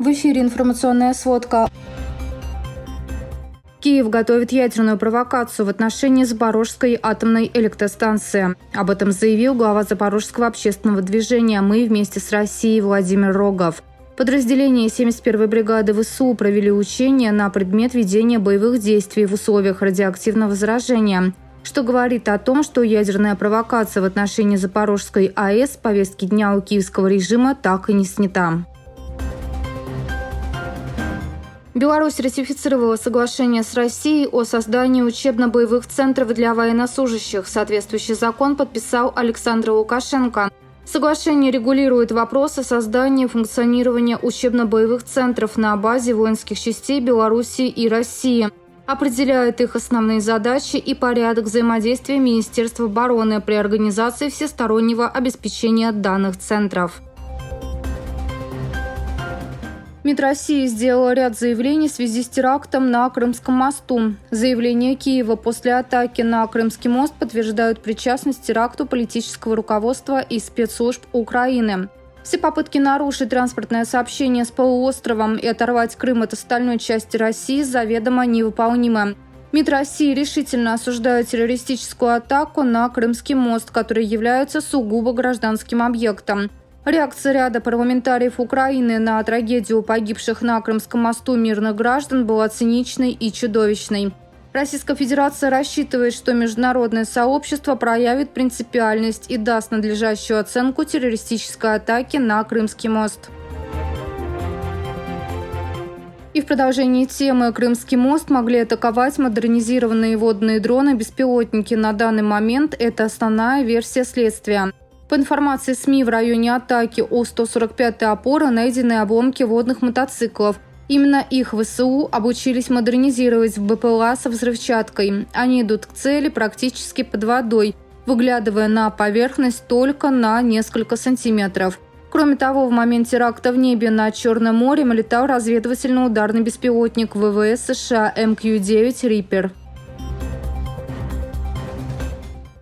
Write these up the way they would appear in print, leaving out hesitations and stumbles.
В эфире информационная сводка. Киев готовит ядерную провокацию в отношении Запорожской атомной электростанции. Об этом заявил глава Запорожского общественного движения «Мы вместе с Россией» Владимир Рогов. Подразделения 71-й бригады ВСУ провели учения на предмет ведения боевых действий в условиях радиоактивного заражения, что говорит о том, что ядерная провокация в отношении Запорожской АЭС с повестки дня у киевского режима так и не снята. Беларусь ратифицировала соглашение с Россией о создании учебно-боевых центров для военнослужащих. Соответствующий закон подписал Александр Лукашенко. Соглашение регулирует вопросы создания и функционирования учебно-боевых центров на базе воинских частей Беларуси и России. Определяет их основные задачи и порядок взаимодействия Министерства обороны при организации всестороннего обеспечения данных центров. МИД России сделала ряд заявлений в связи с терактом на Крымском мосту. Заявления Киева после атаки на Крымский мост подтверждают причастность к теракту политического руководства и спецслужб Украины. Все попытки нарушить транспортное сообщение с полуостровом и оторвать Крым от остальной части России заведомо невыполнимы. МИД России решительно осуждает террористическую атаку на Крымский мост, который является сугубо гражданским объектом. Реакция ряда парламентариев Украины на трагедию погибших на Крымском мосту мирных граждан была циничной и чудовищной. Российская Федерация рассчитывает, что международное сообщество проявит принципиальность и даст надлежащую оценку террористической атаки на Крымский мост. И в продолжении темы «Крымский мост» могли атаковать модернизированные водные дроны-беспилотники. На данный момент это основная версия следствия. По информации СМИ, в районе атаки О-145 опоры найдены обломки водных мотоциклов. Именно их ВСУ обучились модернизировать в БПЛА со взрывчаткой. Они идут к цели практически под водой, выглядывая на поверхность только на несколько сантиметров. Кроме того, в момент теракта в небе над Черным морем летал разведывательно-ударный беспилотник ВВС США МК-9 «Риппер».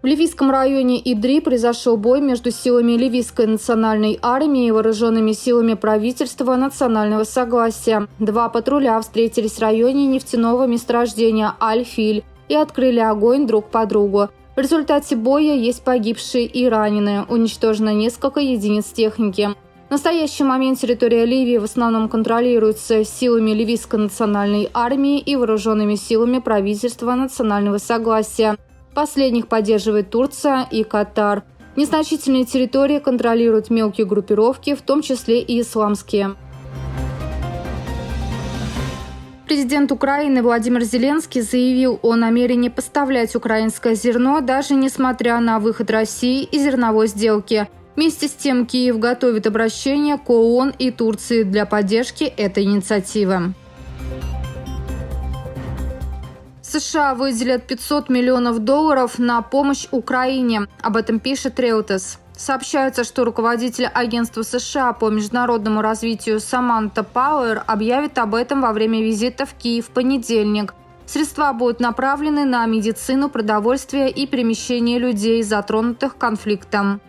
В ливийском районе Идри произошел бой между силами Ливийской национальной армии и вооруженными силами правительства национального согласия. Два патруля встретились в районе нефтяного месторождения Аль-Филь и открыли огонь друг по другу. В результате боя есть погибшие и раненые, уничтожено несколько единиц техники. В настоящий момент территория Ливии в основном контролируется силами Ливийской национальной армии и вооруженными силами правительства национального согласия. Последних поддерживает Турция и Катар. Незначительные территории контролируют мелкие группировки, в том числе и исламские. Президент Украины Владимир Зеленский заявил о намерении поставлять украинское зерно, даже несмотря на выход России из зерновой сделки. Вместе с тем Киев готовит обращение к ООН и Турции для поддержки этой инициативы. США выделят $500 миллионов на помощь Украине. Об этом пишет Reuters. Сообщается, что руководитель агентства США по международному развитию Саманта Пауэр объявит об этом во время визита в Киев в понедельник. Средства будут направлены на медицину, продовольствие и перемещение людей, затронутых конфликтом.